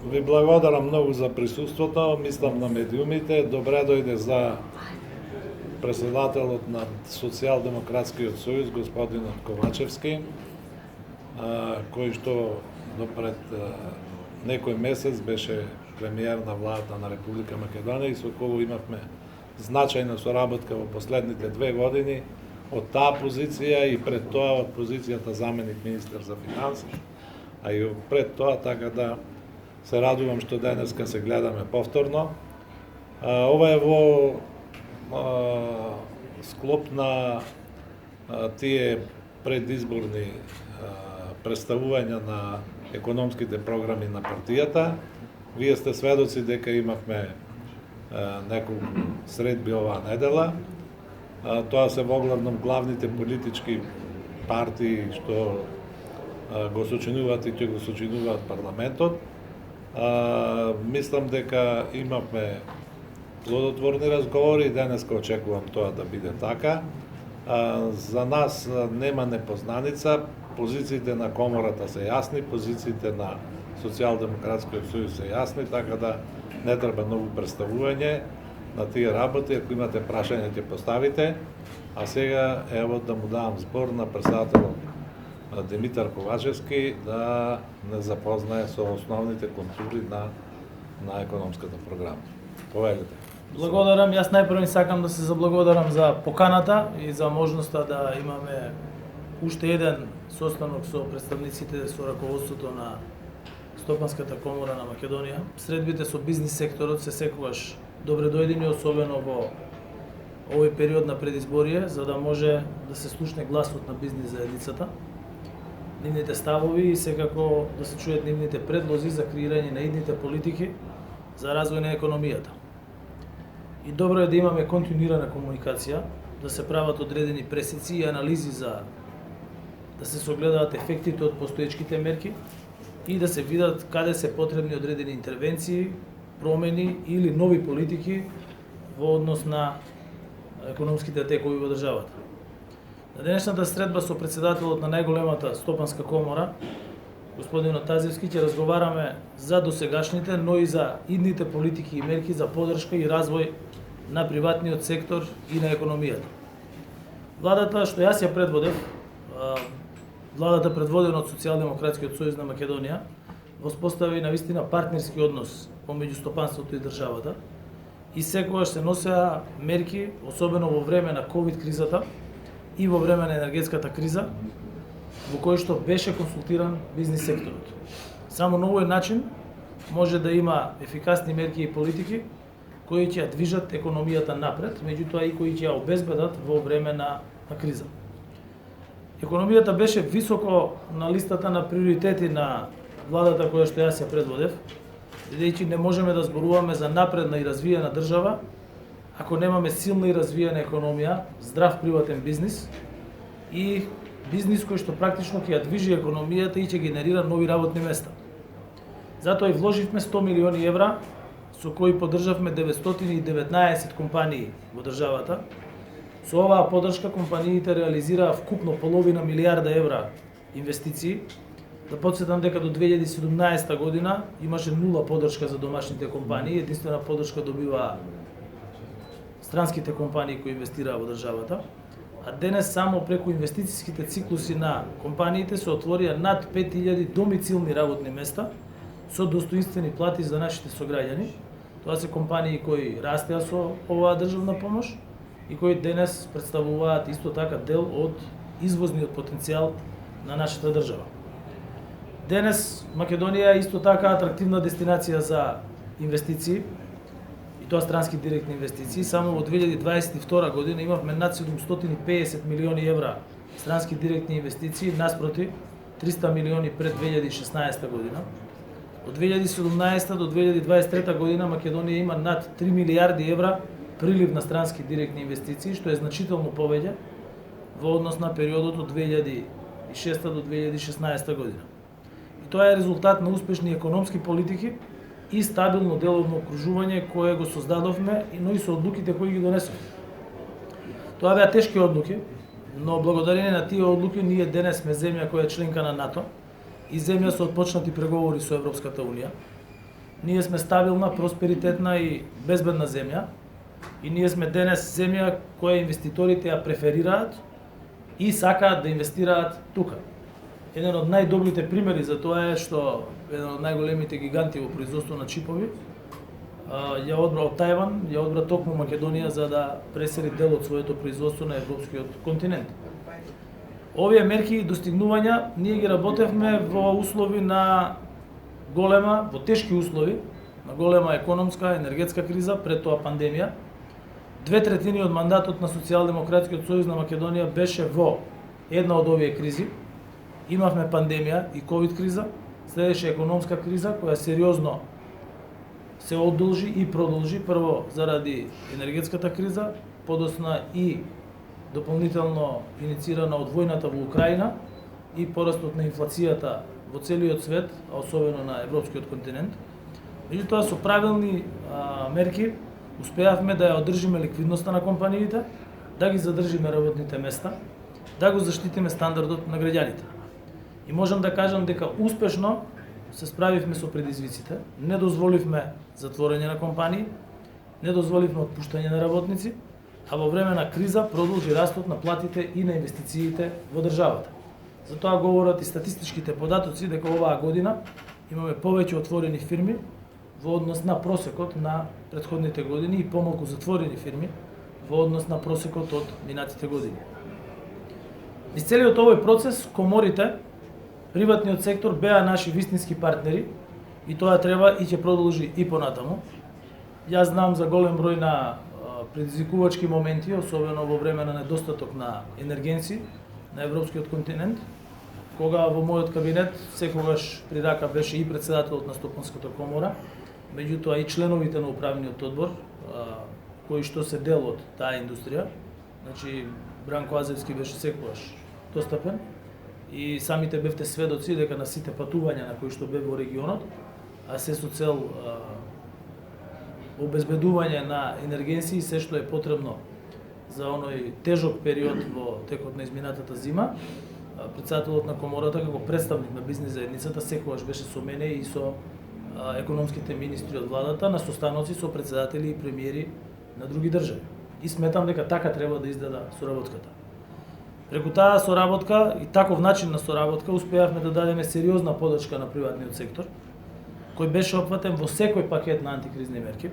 Ви благодарам многу за присуството, мислам на медиумите. Добре дојде за председателот на Социјалдемократскиот сојуз, господинот Ковачевски, кој што допред некој месец беше премиер на владата на Република Македонија и со кој имавме значајна соработка во последните 2 години од таа позиција и пред тоа од позицијата заменик министер за финансии, а и пред тоа, така да се радувам што денеска се гледаме повторно. Ова е во склоп на тие предизборни представувања на економските програми на партијата. Вие сте сведоци дека имавме неколку средби оваа недела. Тоа се во главните политички партии што го сочинуваат и ќе го сочинуваат парламентот. Мислам дека имавме плодотворни разговори и денеска очекувам тоа да биде така. За нас нема непознаница, позициите на комората се јасни, позициите на Социјалдемократскиот сојуз се јасни, така да не треба ново представување на тие работи. Ако имате прашања ќе поставите. А сега ево да му давам збор на председателот Димитар Ковачевски да не запознае со основните контури на економската програма. Повелите. Благодарам. Јас најпрво сакам да се заблагодарам за поканата и за можноста да имаме уште еден состанок со представниците со раководството на Стопанската комора на Македонија. Средбите со бизнис секторот се секогаш добре дојдени, особено во овој период на предизборие, за да може да се слушне гласот на бизнис заедницата, нивните ставови и секако да се чујат нивните предлози за креирање на идните политики за развој на економијата. И добро е да имаме континуирана комуникација, да се прават одредени пресеци и анализи за да се согледаат ефектите од постоечките мерки и да се видат каде се потребни одредени интервенции, промени или нови политики во однос на економските текови во државата. На денешната средба со председателот на најголемата Стопанска комора, господинот Тазевски, ќе разговараме за досегашните, но и за идните политики и мерки за поддршка и развој на приватниот сектор и на економијата. Владата што јас ја предводев, владата предводена од Социјалдемократскиот сојуз на Македонија, воспостави навистина партнерски однос помеѓу стопанството и државата и секогаш се носеа мерки, особено во време на ковид кризата и во време на енергетската криза, во кој што беше консултиран бизнис секторот. Само на овој начин може да има ефикасни мерки и политики кои ќе ја движат економијата напред, меѓутоа и кои ќе ја обезбедат во време на криза. Економијата беше високо на листата на приоритети на владата која што јас ја предводев, бидејќи не можеме да зборуваме за напредна и развиена држава ако немаме силна и развиена економија, здрав приватен бизнис и бизнис кој што практично ќе ја движи економијата и ќе генерира нови работни места. Затоа и вложивме 100 милиони евра со кои поддржавме 919 компании во државата. Со оваа поддршка компаниите реализираа вкупно половина милијарда евра инвестиции. Да подсетам дека до 2017 година имаше нула поддршка за домашните компании, единствена поддршка добиваа странските компании кои инвестираа во државата. А денес само преку инвестициските циклуси на компаниите се отворија над 5000 домицилни работни места со достоинствени плати за нашите сограѓани. Тоа се компании кои растеа со оваа државна помош и кои денес представуваат исто така дел од извозниот потенцијал на нашата држава. Денес Македонија е исто така атрактивна дестинација за инвестиции, и тоа странски директни инвестиции. Само во 2022 година имавме над 750 милиони евра странски директни инвестиции, наспроти 300 милиони пред 2016 година. Од 2017 до 2023 година Македонија има над 3 милијарди евра прилив на странски директни инвестиции, што е значително повеќе во однос на периодот од 2006 до 2016 година. И тоа е резултат на успешни економски политики и стабилно деловно окружување кое го создадовме, но и со одлуките кои ги донесовме. Тоа беа тешки одлуки, но благодарение на тие одлуки ние денес сме земја која е членка на НАТО и земја со отпочнати преговори со Европската Унија. Ние сме стабилна, просперитетна и безбедна земја. И ние сме денес земја која инвеститорите ја преферираат и сакаат да инвестираат тука. Еден од најдобрите примери за тоа е што еден од најголемите гиганти во производство на чипови ја одбра од Тајван, ја одбра токму Македонија за да пресели дел од своето производство на европскиот континент. Овие мерки и достигнувања ние ги работевме во услови на голема, во тешки услови, на голема економска, енергетска криза, пред тоа пандемија. 2/3 од мандатот на Социјалдемократскиот сојуз на Македонија беше во една од овие кризи. Имавме пандемија и ковид криза, следеше економска криза која сериозно се одолжи и продолжи, прво заради енергетската криза, подосна и дополнително инициирана од војната во Украина и порастот на инфлацијата во целиот свет, а особено на европскиот континент. Меѓутоа, со правилни мерки успеавме да ја одржиме ликвидноста на компаниите, да ги задржиме работните места, да го заштитиме стандардот на граѓаните. И можам да кажам дека успешно се справивме со предизвиците, не дозволивме затворање на компании, не дозволивме отпуштање на работници, а во време на криза продолжи растот на платите и на инвестициите во државата. Затоа говорат и статистичките податоци дека оваа година имаме повеќе отворени фирми во однос на просекот на претходните години и помалку затворени фирми во однос на просекот од минатите години. Низ целиот овој процес, коморите, приватниот сектор беа наши вистински партнери и тоа треба и ќе продолжи и понатаму. Јас знам за голем број на предизвикувачки моменти, особено во време на недостаток на енергенци на европскиот континент, кога во мојот кабинет секогаш при рака беше и председателот на Стопанската комора, меѓутоа и членовите на управниот одбор, кои што се дел од таа индустрија. Значи, Бранко Азевски беше секогаш достапен и самите бевте сведоци дека на сите патувања на кои што бе во регионот, а се со цел обезбедување на енергенции, се што е потребно за оној тежок период во текот на изминатата зима, председателот на комората како представник на бизнис заедницата секогаш беше со мене и со економските министри од владата на состаноци со председатели и премиери на други држави. И сметам дека така треба да изгледа соработката. Преку таа соработка и таков начин на соработка успеавме да дадеме сериозна подршка на приватниот сектор, кој беше опфатен во секој пакет на антикризни мерки.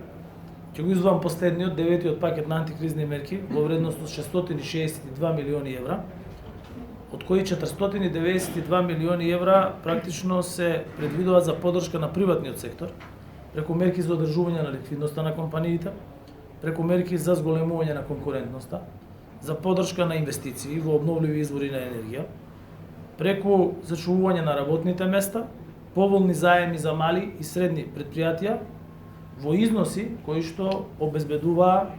Ќе го извадам последниот, 9-тиот пакет на антикризни мерки во вредност од 662 милиони евра, од кои 492 милиони евра практично се предвидуваат за подршка на приватниот сектор, преку мерки за одржување на ликвидноста на компаниите, преку мерки за зголемување на конкурентноста, за подршка на инвестиции во обновливи извори на енергија, преку зачувување на работните места, поволни заеми за мали и средни предпријатија во износи кои што обезбедуваа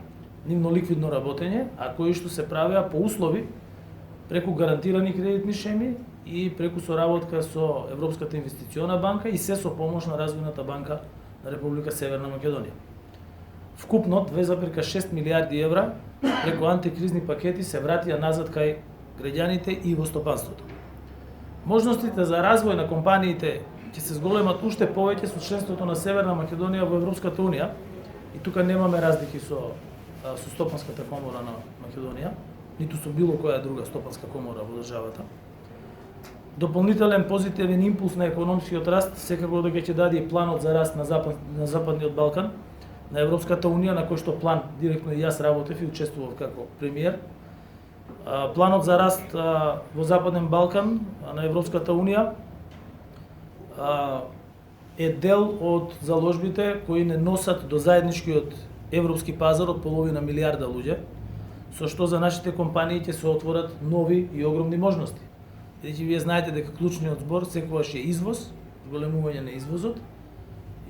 нивно ликвидно работење, а кои што се правеа по услови преку гарантирани кредитни шеми и преку соработка со Европската инвестициона банка и се со помош на Развојната банка на Република Северна Македонија. Вкупно 2,6 милиарди евра преку антикризни пакети се вратија назад кај граѓаните и во стопанството. Можностите за развој на компаниите ќе се зголемат уште повеќе со членството на Северна Македонија во Европската унија и тука немаме разлики со Стопанската комора на Македонија, ниту со било која друга стопанска комора во државата. Дополнителен позитивен импулс на економскиот раст секако дека ќе даде и планот за раст на Западниот Балкан, на Европската унија, на кој што план директно и јас работев и учествував како премиер. Планот за раст во Западен Балкан на Европската унија е дел од заложбите кои не носат до заедничкиот европски пазар од половина милиарда луѓе, со што за нашите компании ќе се отворат нови и огромни можности. Бидејќи вие знаете дека клучниот збор секогаш е извоз, зголемување на извозот,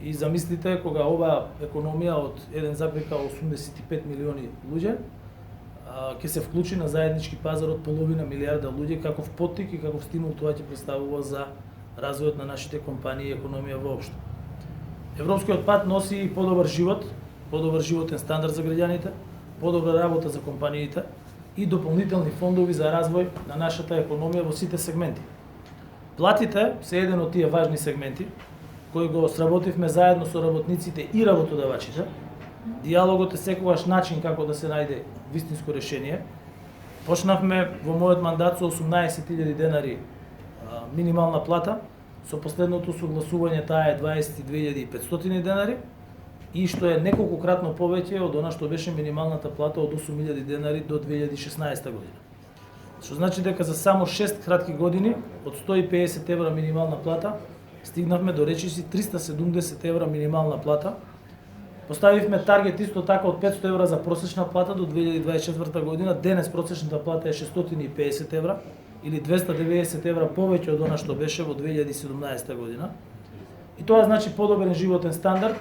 и замислите кога оваа економија од 1,85 милиони луѓе ќе се вклучи на заеднички пазар од половина милиарда луѓе, каков поттик и каков стимул тоа ќе представува за развојот на нашите компании и економија воопшто. Европскиот пат носи и подобар животен стандард за граѓаните, подобра работа за компаниите и дополнителни фондови за развој на нашата економија во сите сегменти. Платите се еден од тие важни сегменти, кој го сработивме заедно со работниците и работодавачите. Диалогот е секогаш начин како да се најде вистинско решение. Почнавме во мојот мандат со 18.000 денари минимална плата, со последното согласување таа е 22.500 денари и што е неколкократно повеќе од она што беше минималната плата од 8.000 денари до 2016 година. Што значи дека за само 6 кратки години од 150 евра минимална плата стигнавме до речиси 370 евра минимална плата. Поставивме таргет исто така од 500 евра за просечна плата до 2024 година. Денес просечната плата е 650 евра или 290 евра повеќе од она што беше во 2017 година. И тоа значи подобрен животен стандард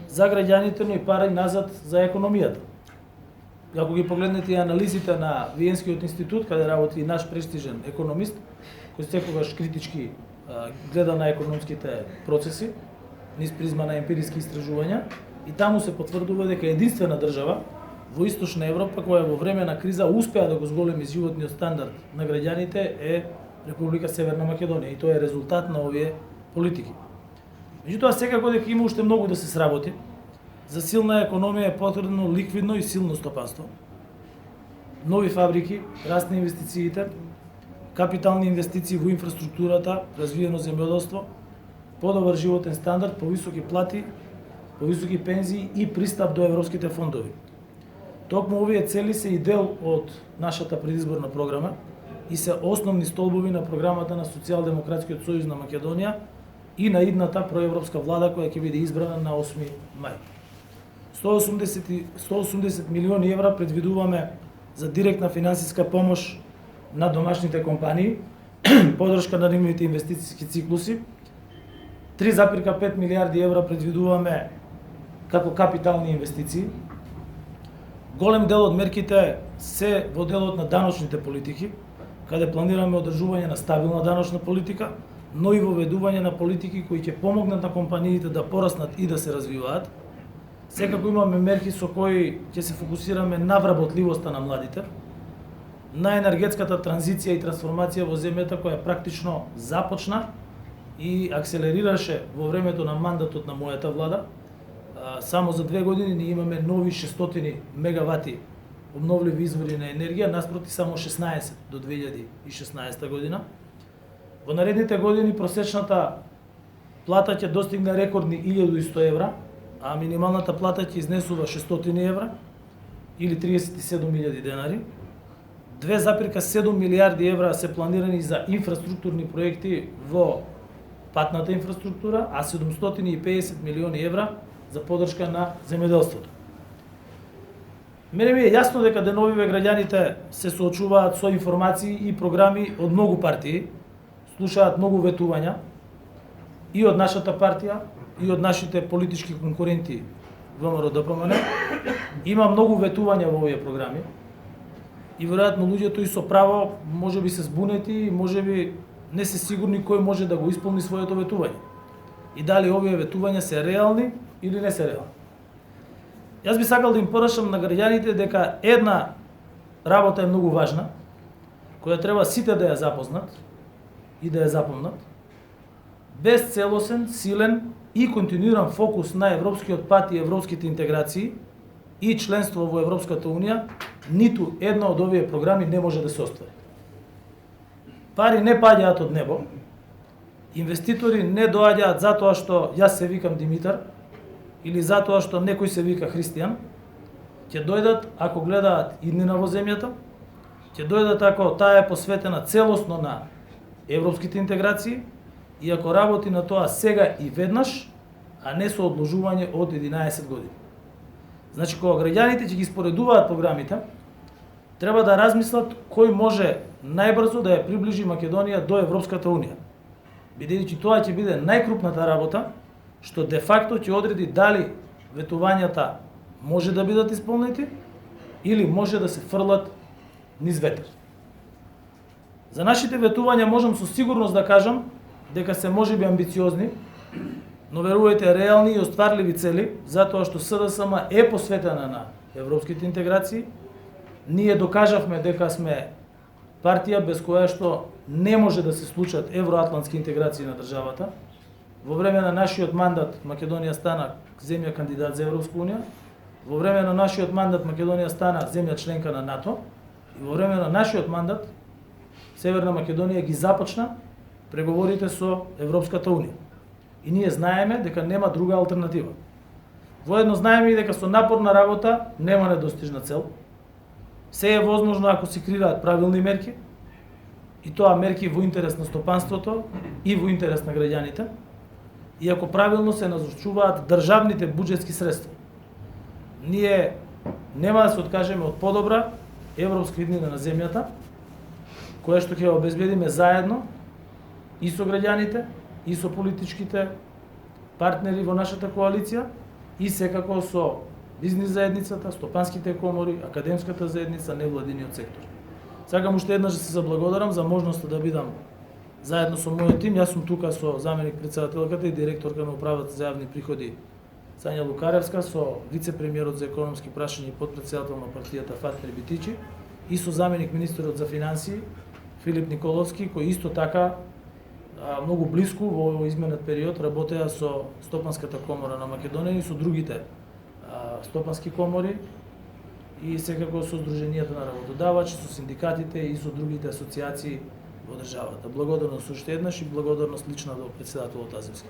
за граѓаните, но и пари назад за економијата. Ако ги погледнете и анализите на Виенскиот институт, каде работи наш престижен економист, кој секогаш критички гледа на економските процеси, низ призма на емпириски истражувања, и таму се потврдува дека единствена држава во Источна Европа која во време на криза успеа да го зголеми животниот стандард на граѓаните е Република Северна Македонија, и тоа е резултат на овие политики. Меѓутоа, секако дека има уште многу да се сработи. За силна економија е потребно ликвидно и силно стопанство. Нови фабрики, раст на инвестициите, капитални инвестиции во инфраструктурата, развиено земјоделство, подобар животен стандард, повисоки плати, повисоки пензии и пристап до европските фондови. Токму овие цели се и дел од нашата предизборна програма и се основни столбови на програмата на Социјалдемократскиот сојуз на Македонија и на идната проевропска влада која ќе биде избрана на 8 мај. 180 милиони евра предвидуваме за директна финансиска помош на домашните компании, подршка на нивните инвестициски циклуси. 3,5 милиарди евра предвидуваме како капитални инвестиции. Голем дел од мерките се во делот на даночните политики, каде планираме одржување на стабилна даночна политика, но и воведување на политики кои ќе помогнат на компаниите да пораснат и да се развиваат. Секако имаме мерки со кои ќе се фокусираме на вработливоста на младите, на енергетската транзиција и трансформација во земјата која практично започна и акселерираше во времето на мандатот на мојата влада. Само за 2 години ние имаме нови 600 мегавати обновливи извори на енергија, наспроти само 16 до 2016 година. Во наредните години просечната плата ќе достигне рекордни 1100 евра, а минималната плата ќе изнесува 600 евра или 37.000 денари. 2,7 милиарди евра се планирани за инфраструктурни проекти во патната инфраструктура, а 750 милиони евра за поддршка на земјоделството. Мене ми е јасно дека деновиве граѓаните се соочуваат со информации и програми од многу партии, слушаат многу ветувања и од нашата партија, и од нашите политички конкуренти ВМРО ДПМН. Има многу ветувања во овие програми и веројатно луѓето и со право можеби се збунети и можеби не се сигурни кој може да го исполни своето ветување и дали овие ветувања се реални или не се реални. Јас би сакал да им порачам на граѓаните дека една работа е многу важна, која треба сите да ја запознат и да ја запомнат. Без целосен, силен и континуиран фокус на европскиот пат и европските интеграции и членство во Европската Унија, ниту една од овие програми не може да се оствари. Пари не паѓаат од небо, инвеститори не доаѓаат затоа што јас се викам Димитар или затоа што некој се вика Христијан. Ќе дојдат ако гледаат иднина во земјата, ќе дојдат ако таа е посветена целосно на европските интеграции и ако работи на тоа сега и веднаш, а не со одложување од 11 години. Значи, кога граѓаните ќе ги споредуваат програмите, треба да размислат кој може најбрзо да ја приближи Македонија до Европската Унија. Бидејќи тоа ќе биде најкрупната работа, што де факто ќе одреди дали ветувањата може да бидат исполнети или може да се фрлат низ ветер. За нашите ветувања можам со сигурност да кажам дека се можеби амбициозни, но верувајте реални и остварливи цели, затоа што СДСМ е посветена на европските интеграции. Ние докажавме дека сме партија без која што не може да се случат евроатлантски интеграции на државата. Во време на нашиот мандат Македонија стана земја кандидат за Европска унија. Во време на нашиот мандат Македонија стана земја членка на НАТО. И во време на нашиот мандат Северна Македонија ги започна преговорите со Европската унија. И ние знаеме дека нема друга алтернатива. Воедно знаеме и дека со напорна работа нема недостижна цел. Се е возможно ако се креираат правилни мерки, и тоа мерки во интерес на стопанството и во интерес на граѓаните, и ако правилно се назначуваат државните буџетски средства. Ние нема да се откажеме од подобра европска иднина на земјата, која што ќе обезбедиме заедно и со граѓаните, и со политичките партнери во нашата коалиција, и секако со бизнис заедницата, стопанските комори, академската заедница, невладиниот сектор. Сакам уште еднаш да се заблагодарам за можноста да бидам заедно со мојот тим. Јас сум тука со заменик претседателката и директорка на управата за јавни приходи Сања Лукаревска, со вице-премиерот за економски прашања и потпредседател на партијата Фатмир Битичи и со заменик министерот за финансии Филип Николовски, кој исто така многу блиску во овој изменет период работеа со Стопанската комора на Македонија и со другите стопански комори и секако со Сдруженијата на работодавачи, со синдикатите и со другите асоциации во државата. Благодарност уште еднаш и благодарност лична до претседателот Азевски.